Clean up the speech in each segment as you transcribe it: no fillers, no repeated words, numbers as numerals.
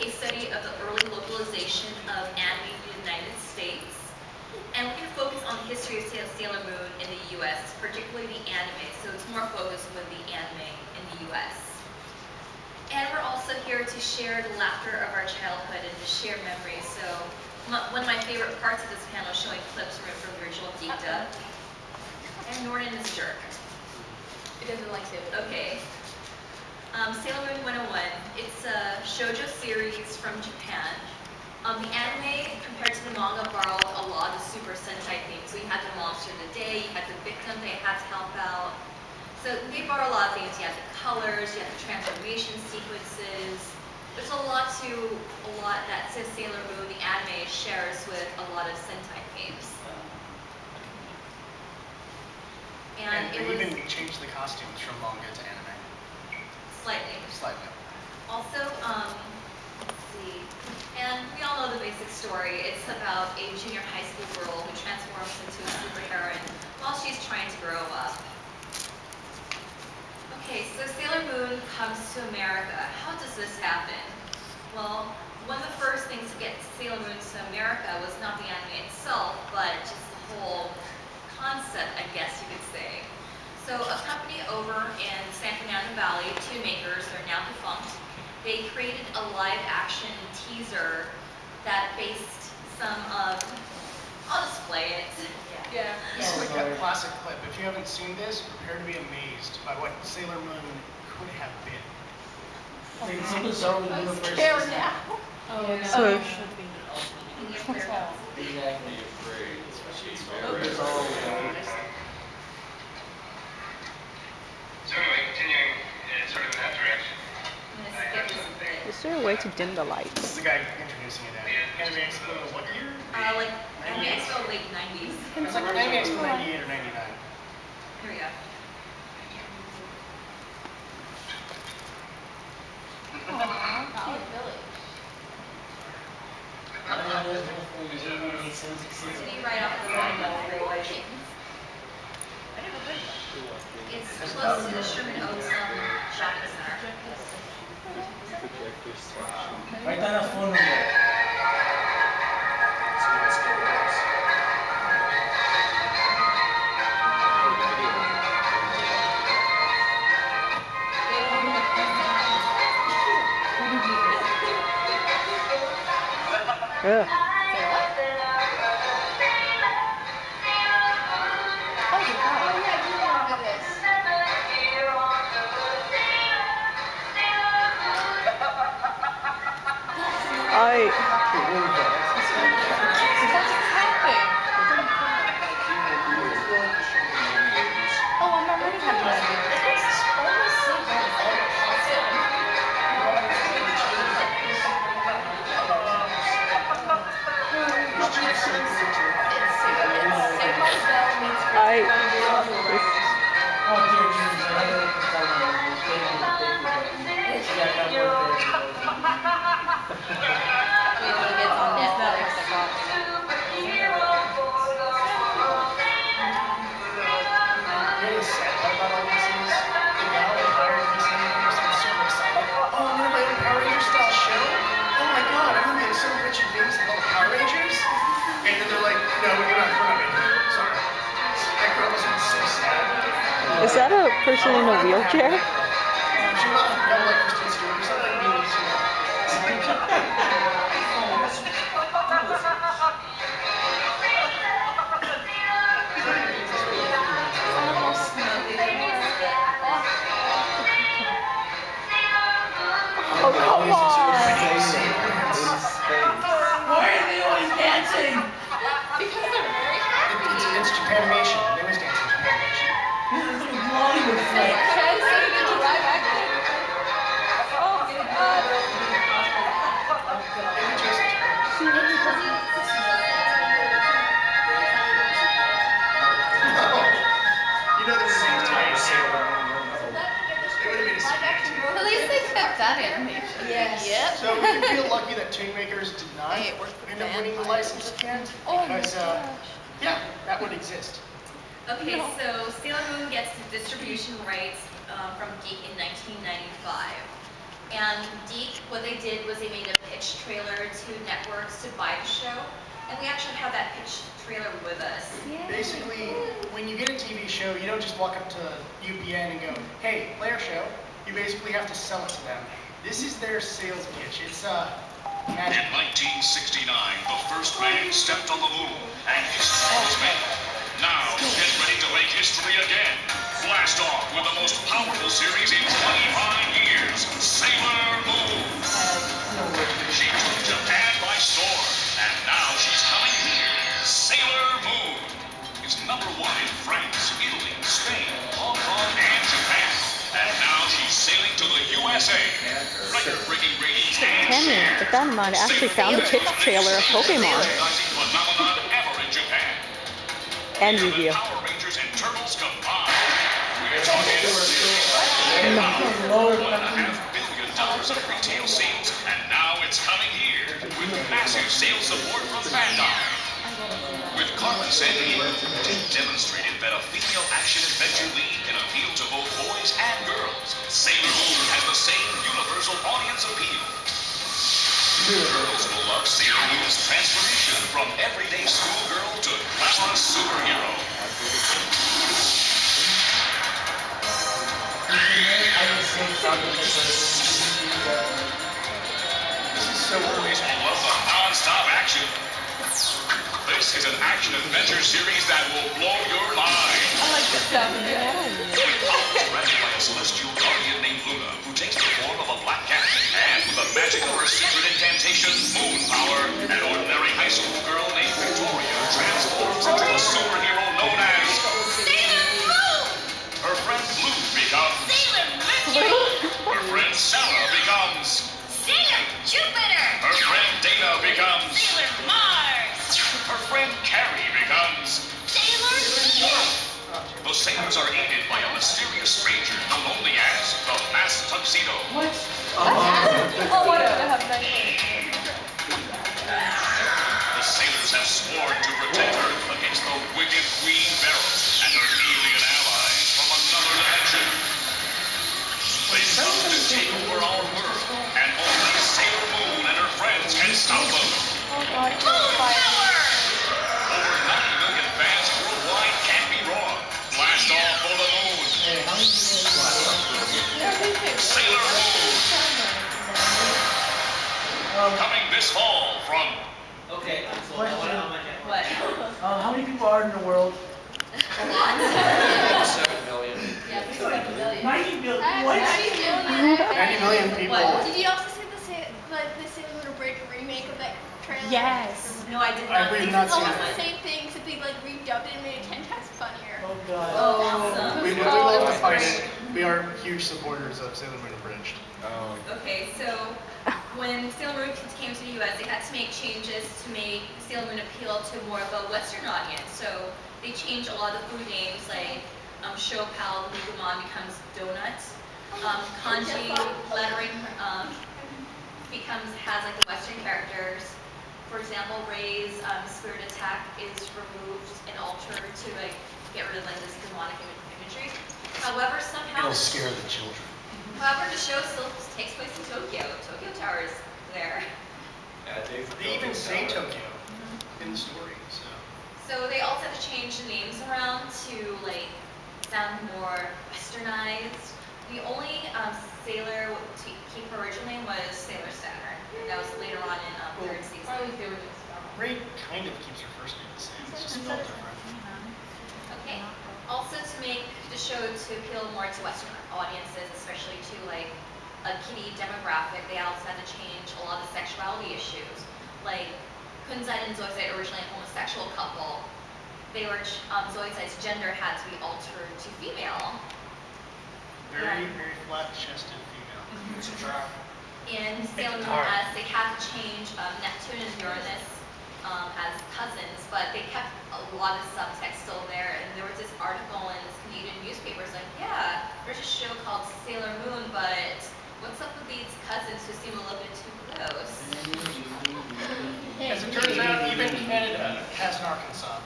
case study of the early localization of anime in the United States. And we're going to focus on the history of Sailor Moon in the US, particularly the anime. So it's more focused with the anime in the US. And we're also here to share the laughter of our childhood and to share memories. So one of my favorite parts of this panel is showing clips from the original Geekta. And Norton is a jerk. He doesn't like Sailor Moon. Okay. Sailor Moon 101. It's a shoujo series from Japan. The anime, compared to the manga, borrowed a lot of Super Sentai themes. So you had the monster of the day, you had the victim they had to help out. So they borrow a lot of things. You have the colors, you have the transformation sequences. There's a lot that says Sailor Moon, the anime, shares with a lot of Sentai themes. And they even changed the costumes from manga to anime. Slightly. Slightly. Also, let's see. And we all know the basic story. It's about a junior high school girl who transforms into a superheroine while she's trying to grow up. Okay, so Sailor Moon comes to America. How does this happen? Well, one of the first things to get Sailor Moon to America was not the anime itself, but just the whole concept, I guess you could say. So a company over in San Fernando Valley, two makers, they're now defunct, they created a live-action teaser that based some of, I'll just play it. Yeah. This is like a classic clip. If you haven't seen this, prepare to be amazed by what Sailor Moon could have been. I'm scared now. Oh, yeah. So It should be. Exactly afraid. So anyway, continuing sort of in that direction. is there a way to dim the lights? This is the guy introducing it at Anime Expo, what year? Like Anime Expo late 90s. It's like Anime Expo 98 or 99. Here we go. City right off the line. It's close to the Sherman Oaks shopping center. Right on the phone number. Ugh. Is that a person in a wheelchair? Oh, come on! Why are they always dancing? Because they're very happy. It's Japanimation. They always dance in Japanimation. It's like Bollywood flick. Can I say it's a live action? Oh, God. You know there's an entire Sailor Moon. At least they kept that animation. Yes. Yep. So we can feel lucky that Toon Makers did not Hey, it worked for end up winning the Bandai. license at the end, because yeah, that would exist. Okay, so Sailor Moon gets the distribution rights from Geek in 1995. And Geek, what they did was they made a And we actually have that pitch trailer with us. Basically, when you get a TV show, you don't just walk up to UPN and go, hey, play our show. You basically have to sell it to them. This is their sales pitch. It's magic. In 1969, the first man stepped on the moon, and history was made. Now, get ready to make history again. Blast off with the most powerful series in 25 years, Sailor Moon. She took Japan by storm, and now she's coming here. Sailor Moon is #1 in France, Italy, Spain, Hong Kong, and Japan. And now she's sailing to the USA. Record-breaking ratings and Tammy, with that in mind, I actually found the pitch trailer of Pokemon. Phenomenon ever in Japan. And Yu-Gi-Oh! Power Rangers and Turtles combined. We're talking $1.5 billion of retail sales, and now it's coming here with massive sales support from Bandai. With Carmen Sandiego, it demonstrated that a female action-adventure lead can appeal to both boys and girls. Sailor Moon has the same universal audience appeal. Girls will love Sailor Moon's transformation from everyday schoolgirl to glamorous superhero. Boys will love the non-stop action. This is an action-adventure series that will blow your mind. I like this stuff. With powers granted by a celestial guardian named Luna, who takes the form of a black cat, and with the magic of her secret incantation, Moon Power, an ordinary high school girl named Victoria transforms into a superhero known as Sailor Moon! her friend Blue becomes Sailor Mercury! her friend Sarah becomes Sailor Jupiter! her friend Dana becomes Sailor Mars! her friend Carrie becomes Sailor Venus! the sailors are aided by a mysterious stranger known only as the Masked Tuxedo. Oh, whatever. Have a nice day. The sailors have sworn to protect Earth against the wicked Queen Beryl and her alien allies from another dimension. They come to take over our world, and only Sailor Moon and her friends can stop them. Oh, God. Moon Power! Over 90 million fans worldwide can't be wrong. Blast off for the moon. Sailor Moon. Coming this fall from... Okay, so Question. What? How many people are in the world? A lot? 7 million. Yeah, we like a million. 90 billion. I What? actually 90 million people. What? Did you also see the Sailor Moon Break remake of that trailer? Yes. No, I did I not. did see not this see Almost one. the same thing, except they like redubbed it and made it 10 times funnier. Oh God. Oh, awesome. We love to fight it. We are huge supporters of Sailor Moon Abridged. Okay, so when Sailor Moon came to the US, they had to make changes to make Sailor Moon appeal to more of a Western audience. So they changed a lot of the food names, like Shopal, Nigumon becomes Donut. Kanji lettering has like the Western characters. For example, Ray's spirit attack is removed and altered to like get rid of like this demonic imagery. However, somehow It'll scare the children. However, the show still takes place in Tokyo. Tokyo Tower is there. They even say Tokyo in the story, so. So they also had to change the names around to like sound more westernized. The only sailor to keep her original name was Sailor Saturn. That was later on in third season. Ray kind of keeps her first name the same, it's just spelled different. Okay. Also to make the show to appeal more to Western audiences, especially to like a kiddie demographic, they also had to change a lot of sexuality issues. Like Kunzai and Zoisite, originally a homosexual couple, they were Zoisite's gender had to be altered to female. Very, very flat-chested female. In Sailor Moon S, they had to change Neptune and Uranus as cousins, but they kept a lot of subtext still there. And there was this article in this Canadian newspaper, it's like, yeah, there's a show called Sailor Moon, but what's up with these cousins who seem a little bit too close? As it turns out, even Canada has an Arkansas.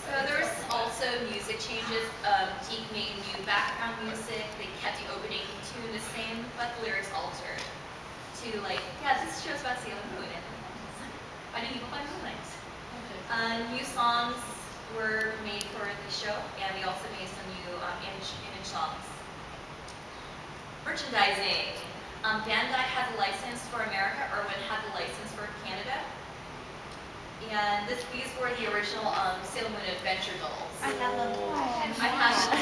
So there was also music changes. Geek made new background music. They kept the opening tune the same, but the lyrics altered to like, yeah, this this show's about Sailor Moon and fighting evil by moonlight. New songs were made for the show, and we also made some new image songs. Merchandising. Bandai had the license for America, Irwin had the license for Canada. And these were the original Sailor Moon Adventure dolls. I have them. I have them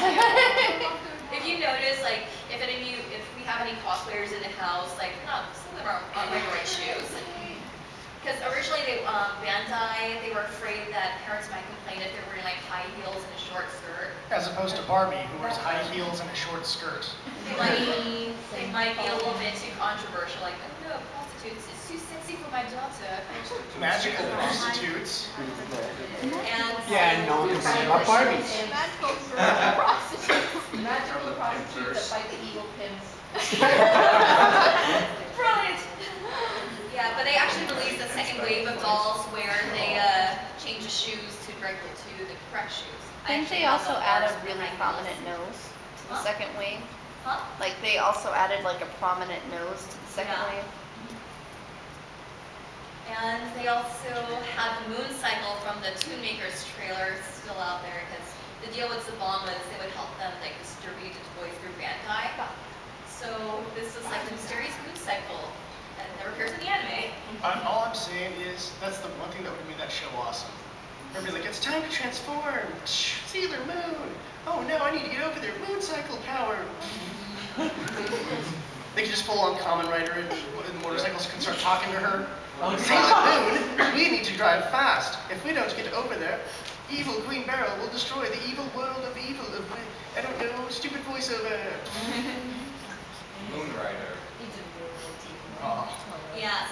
too. If you notice, like, if we have any cosplayers in the house, like, no, some of them are on regular shoes. Because originally, Bandai, they were afraid that parents might complain if they were wearing like high heels and a short skirt. As opposed to Barbie, who wears high heels and a short skirt. They might be a little bit too controversial, like, oh no, prostitutes, it's too sexy for my daughter. Magical prostitutes. And Yeah, no one can say about Barbies. Magical prostitutes. Magical prostitutes that fight the evil pimps. Brilliant! Yeah, but they actually released a second wave of dolls where they changed the shoes directly to the correct shoes. Didn't they also add a really prominent nose to the second wave? Huh? Like they also added like a prominent nose to the second Yeah. wave? And they also had the moon cycle from the Toon Makers trailer still out there because the deal with Saban was they would help them like distribute the toys through Bandai. So this was like the mysterious moon cycle that never appears in the anime. All I'm saying is, that's the one thing that would have made that show awesome. Everybody's like, it's time to transform! Sailor Moon! Oh no, I need to get over there! Moon cycle power! They could just pull on Kamen Rider and the motorcycles can start talking to her. Sailor Moon, we need to drive fast. If we don't get over there, evil Queen Beryl will destroy the evil world of evil of, I don't know, stupid voiceover. Moon Rider. Oh. Yes,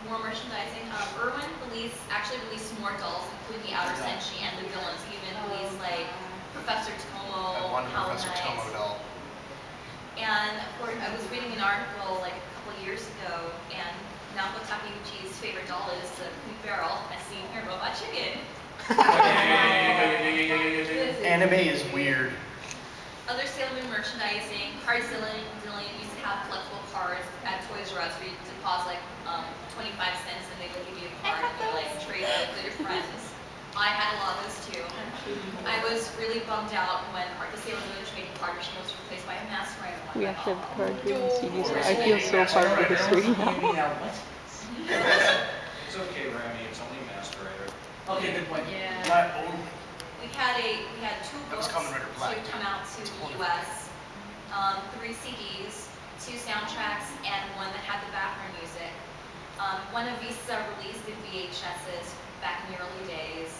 more merchandising. Irwin actually released more dolls, including the Outer Senshi and the villains. He even released like Professor Tomo, I wanted Hollow Professor Knight. Tomo doll. And of course, I was reading an article like a couple years ago, and Naoko Takeuchi's favorite doll is the Queen Beryl, as seen here, Robot Chicken. Anime is weird. Other Sailor Moon merchandising, Cardzilla used to have collectible cards at Toys R Us where you deposit like 25 cents and they would give you a card and you like trade it with your friends. I had a lot of those too. I was really bummed out when the Sailor Moon trading card machine was replaced by a masquerade one. We actually have the card here in CDs. I feel so part of the history now. It's okay, Rami, it's only Masquerader. Okay, good point. Not only. We had two That was books Kamen Rider Black, to come out to the US, 3 CDs, 2 soundtracks, and one that had the background music. One of Visa released in VHSs back in the early days,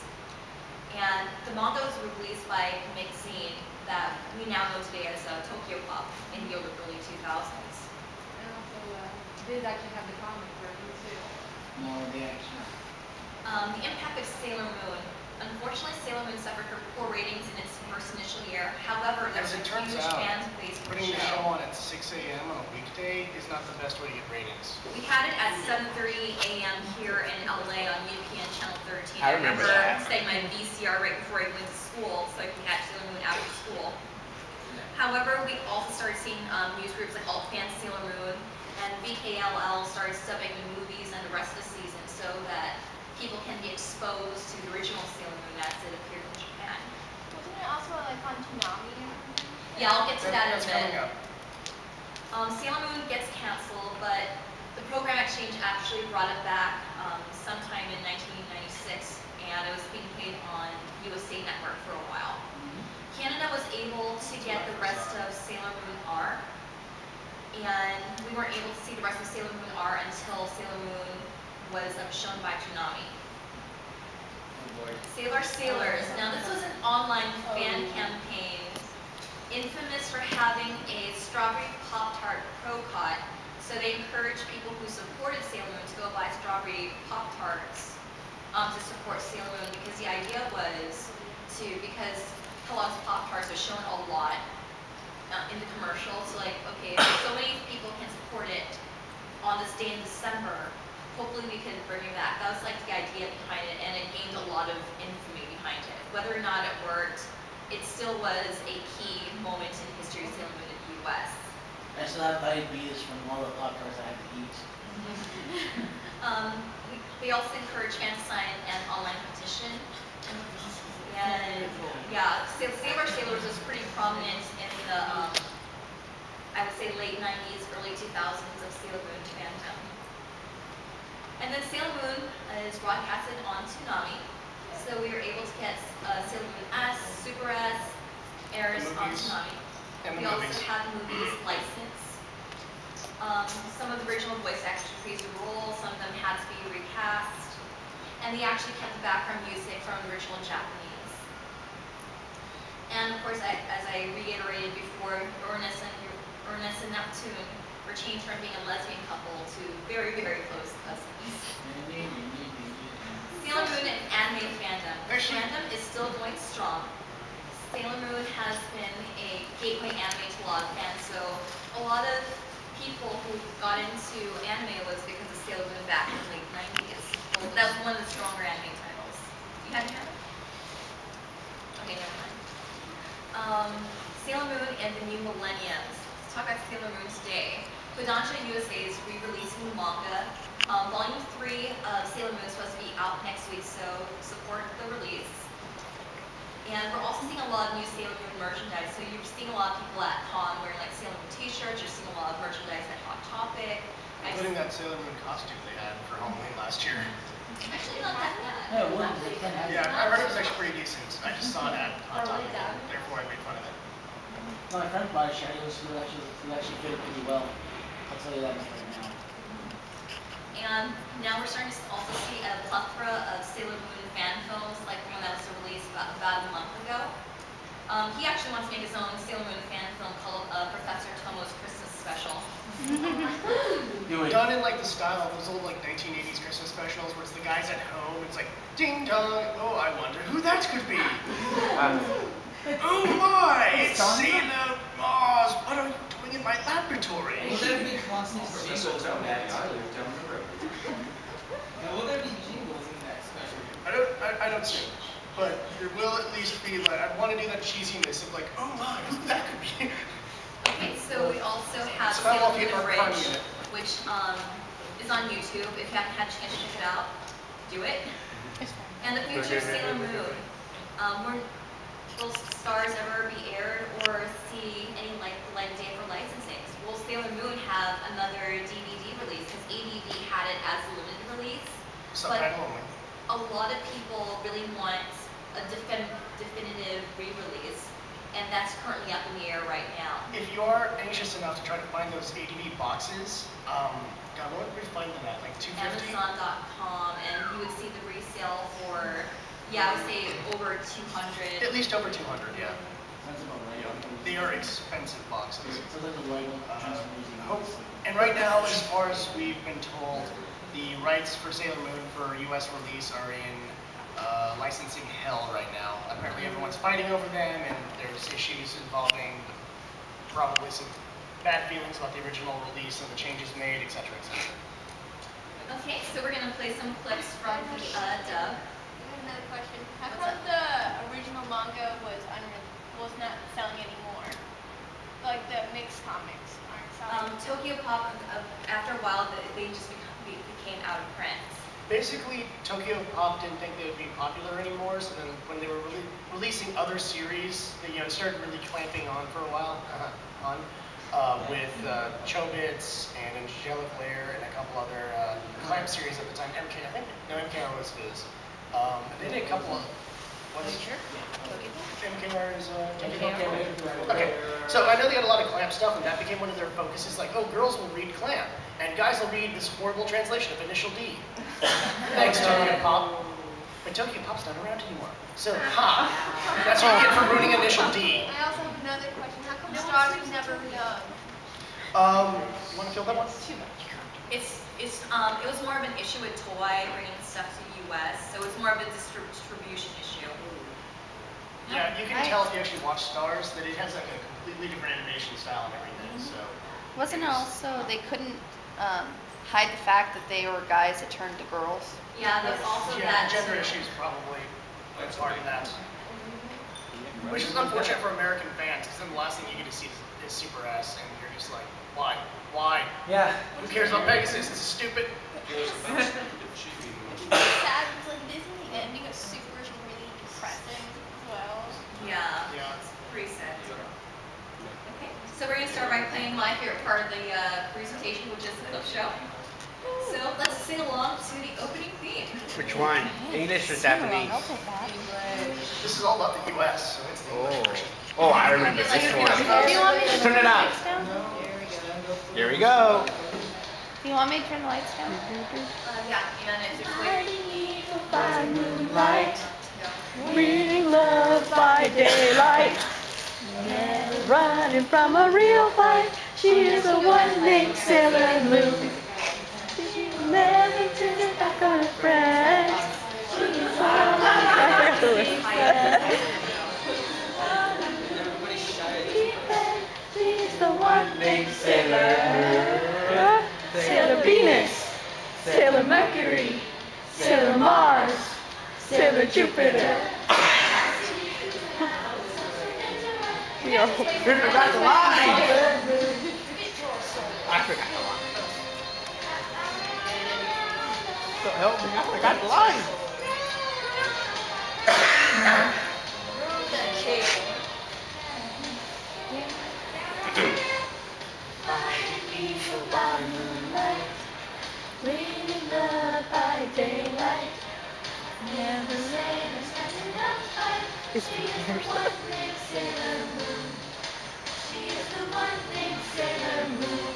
and the manga was released by Magazine that we now know today as Tokyo Pop in the early 2000s. And also, Viz actually have the comic version too. No, they actually. The impact of Sailor Moon. Unfortunately, Sailor Moon suffered for poor ratings in its first initial year. However, there As was it a turns huge out, fan base for the putting the show show. on at 6 a.m. on a weekday is not the best way to get ratings. We had it at 7:30 a.m. here in LA on UPN Channel 13. I remember that. Setting my VCR right before I went to school so I could catch Sailor Moon after school. However, we also started seeing news groups like Alt Fans Sailor Moon, and VKLL started subbing the movies and the rest of the season so that people can be exposed to the original Sailor Moon as it appeared in Japan. Wasn't it also like on Toonami? Yeah, I'll get to that in That's a coming minute. up. Sailor Moon gets canceled, but the program exchange actually brought it back sometime in 1996, and it was being played on USA Network for a while. Canada was able to get the rest of Sailor Moon R, and we weren't able to see the rest of Sailor Moon R until Sailor Moon was shown by Toonami. Sailor Sailors. Now this was an online fan campaign infamous for having a strawberry Pop-tart Pro-Cot. So they encouraged people who supported Sailor Moon to go buy strawberry Pop-tarts to support Sailor Moon because the idea was because Kellogg's Pop-tarts are shown a lot in the commercial. So like, okay, if so many people can support it on this day in December, hopefully we can bring it back. That was like the idea behind it, and it gained a lot of infamy behind it. Whether or not it worked, it still was a key moment in history of Sailor Moon in the US. I still have diabetes from all the Pop-tarts I had to eat. We also encourage fan sign and online petition. And yeah, Save Our Sailors was pretty prominent in the, I would say late 90s, early 2000s of Sailor Moon fandom. And then Sailor Moon is broadcasted on Toonami. So we were able to get Sailor Moon S, Super S, airs on Toonami. And We also had movies licensed. Some of the original voice actors reprised the role, some of them had to be recast. And they actually kept the background music from the original Japanese. And of course, as I reiterated before, Ernest and Neptune were changed from being a lesbian couple to very, very close cousins. Sailor Moon and anime fandom. Fandom is still going strong. Sailor Moon has been a gateway anime to a lot of fans, so a lot of people who got into anime was because of Sailor Moon back in the late 90s. Well, that was one of the stronger anime titles. You had anime? Okay, never mind. Sailor Moon and the New Millennium. Let's talk about Sailor Moon today. Kodansha USA is re-releasing manga. Volume 3 of Sailor Moon is supposed to be out next week, so support the release. And we're also seeing a lot of new Sailor Moon merchandise. So you're seeing a lot of people at con wearing like Sailor Moon t-shirts. You're seeing a lot of merchandise at Hot Topic. Including that Sailor Moon costume they had for Halloween last year. Actually, not that bad. Yeah, it was. Yeah, I heard it was actually pretty decent. I just saw it at Hot Topic, therefore I made fun of it. My friend bought a shirt. It actually fit pretty well. I'll tell you that much right now. And now we're starting to also see a plethora of Sailor Moon fan films, like the one that was released about a month ago. He actually wants to make his own Sailor Moon fan film called Professor Tomo's Christmas Special. Done in like the style of those old like 1980s Christmas specials where it's the guys at home, it's like, ding dong, oh I wonder who that could be. Oh my, it's Sailor Mars, what are you doing in my laboratory? Will there be constant jingles down in the that? alley down the road. Now, will there be jingles in that special? I don't see it. But there will at least be like, I want to do that cheesiness of like, oh my, who that could be. Okay, so we also have So that Sailor won't be Moon our Bridge, fun unit. which is on YouTube. If you haven't had a chance to check it out, do it. And the future of Sailor Moon. Will stars ever be aired or see any light of day for licensing? Will Sailor Moon have another DVD release? Because ADV had it as a limited release. Subtitle only. A lot of people really want a definitive re-release, and that's currently up in the air right now. If you are anxious enough to try to find those ADV boxes, God, what would we find them at? Like $250? Amazon.com, and you would see the resale for, yeah, I would say over 200. At least over 200, yeah. That's about right. They are expensive boxes. So like a label. And right now, as far as we've been told, the rights for Sailor Moon for US release are in licensing hell right now. Apparently everyone's fighting over them, and there's issues involving probably some bad feelings about the original release and the changes made, etc., etc. Okay, so we're going to play some clips from the dub. I have another question. How come the original manga was not selling anymore? Like the mixed comics aren't selling. Tokyo Pop, after a while, they just became out of print. Basically, Tokyo Pop didn't think they would be popular anymore, so then when they were releasing other series, they started really clamping on for a while, with Chobits and Angelic Lair and a couple other clamp series at the time. MK, I think, no, MKR was his. They did a couple of, what is it? MKR is, okay, so I know they had a lot of clamp stuff, and that became one of their focuses, like, oh, girls will read clamp, and guys will read this horrible translation of Initial D. Thanks, Tokyo Pop. But Tokyo Pop's not around anymore. So, that's what you get for ruining Initial D. I also have another question. How come Stars was never dubbed? You want to fill that one? It was more of an issue with Toei bringing stuff to the US, so it's more of a distribution issue. Yeah, you can tell if you actually watch Stars that it has like a completely different animation style and everything. So Wasn't it also they couldn't hide the fact that they were guys that turned to girls? Yeah, there's also that gender too. issues probably part of that. Which is unfortunate for American fans, because then the last thing you get to see is Super S, and you're just like, Why? Why? Yeah. Who cares about Pegasus? It's stupid. It's sad because like Disney, the ending of Super is really depressing as well. Yeah, it's pretty sad. Okay, so we're going to start by playing my favorite part of the presentation, which is the clip show. So let's sing along to the opening theme. Which one? English or Japanese? This is all about the U.S., so it's the English version. Oh, I remember this one. Do you want me to Turn it the on. lights down? Here we go. Do you want me to turn the lights down? Yeah, and it's just By moonlight, reading love by daylight, never running from a real fight. She is the one named Sailor Moon. She never turns back on her friends. She's She's the one named Sailor Moon. Sailor Venus, Sailor Mercury, Sailor Mars, Sailor Jupiter. We are. We forgot the line. I forgot the line. So help me, I forgot the line. By moonlight, reading love by daylight, never it's Sailor Moon. She is the one named Sailor Moon.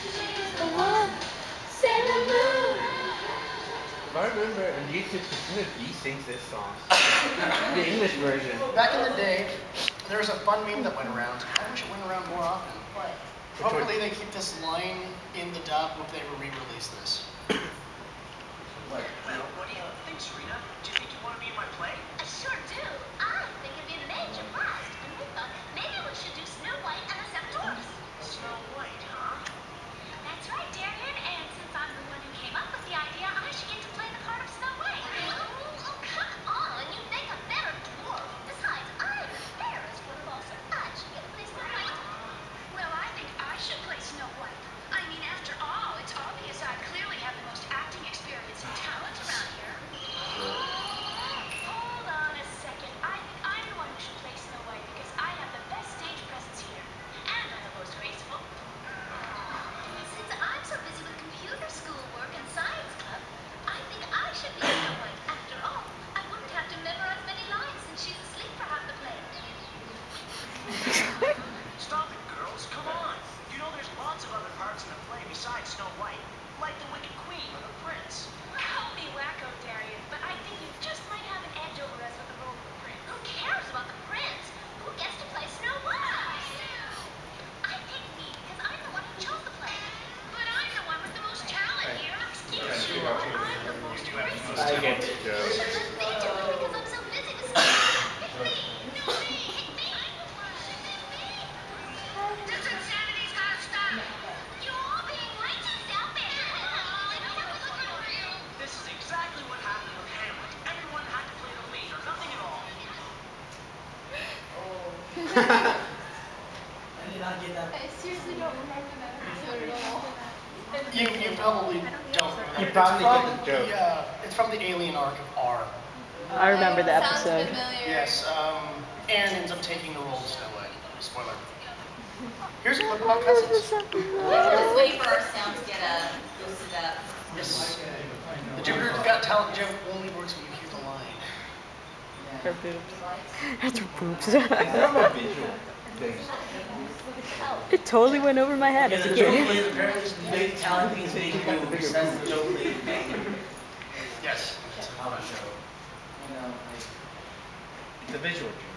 She's the one Sailor Moon. If I remember, on YouTube, Christina B sings this song. The English version. Back in the day, there was a fun meme that went around. I wish it went around more often. Hopefully they keep this line in the dub if they re-release this. Well, what do you think, Serena? Do you think you want to be in my play? I sure do. I think it'd be a major blast. And we thought maybe we should do Snow White and the Seven Dwarfs. Snow White, huh? That's right, Darian. And since I'm the one who came up with the idea, I should get to play the part of Snow White. Oh, come on. You make a better dwarf. Besides, I'm the fairest one of all, so I should get to play Snow White. Well, I think I should play Snow White. I mean, after all, it's obvious I clearly have the most acting experience and talent around here. Hold on a second. I think I'm the one who should play Snow White because I have the best stage presence here. And I'm the most graceful. Since I'm so busy with computer schoolwork and science club, I think I should be Snow White. After all, I wouldn't have to memorize many lines since she's asleep for half the play. Stop it, girls. Come on. You know there's lots of other parts in the play besides Snow White. Like the Wicked Queen or the Prince. Call me wacko, Darian, but I think you just might have an edge over us with the role of the prince. Who cares about the prince? Who gets to play Snow White? I pick me because I'm the one who chose the play. But I'm the one with the most talent here. Excuse me, but I'm the most graceful. I get to go. But let me do it because I'm so busy to speak. Pick me. No, me. Pick me. This insanity's gotta stop. You're all being way too selfish. This is exactly what happened with Hamlet. Everyone had to play the lead or nothing at all. I did not get that. I seriously don't remember that episode at all. You probably don't remember. You probably get the joke. It's from the Alien arc of R. I remember the Sounds episode. familiar. Yes, Anne ends up taking the role of Snow White. Spoiler. Here's a clip about cousins. Let's just wait for our sound to get boosted up. Yes. The Jupiter's Got Talent joke only works when you hear the line. Her boobs. That's her boobs. I'm a visual thing. It totally went over my head Yeah, as the a joke kid. plays apparently is the big talent things that he can do. That's the joke plays. Yes. How much show? You know, like. It's a visual trick.